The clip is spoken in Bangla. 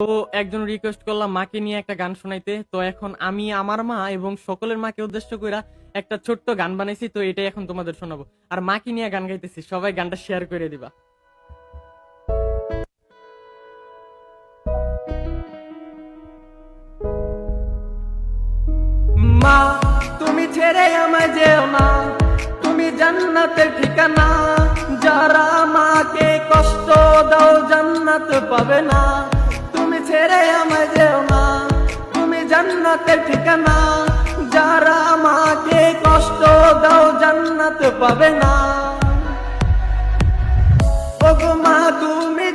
তো একজন রিকোয়েস্ট করলাম মাকে নিয়ে একটা গান শোনাইতে, তো এখন আমি আমার মা এবং সকলের মাকে উদ্দেশ্য কইরা একটা ছোট্ট গান বানাইছি, তো এটাই এখন তোমাদের শোনাবো। আর মাকে নিয়ে গান গাইতেছি, সবাই গানটা শেয়ার করে দিবা। মা, তুমি ছেড়ে আমায় যেও না, তুমি জান্নাতের ঠিকানা। যারা মাকে কষ্ট দাও জান্নাত পাবে না। তুমি ছেড়ে আমায় যেও না, তুমি জান্নাতের ঠিকানা। যারা মাকে কষ্ট দাও জান্নাত পাবে না। ওগো মা, তুমি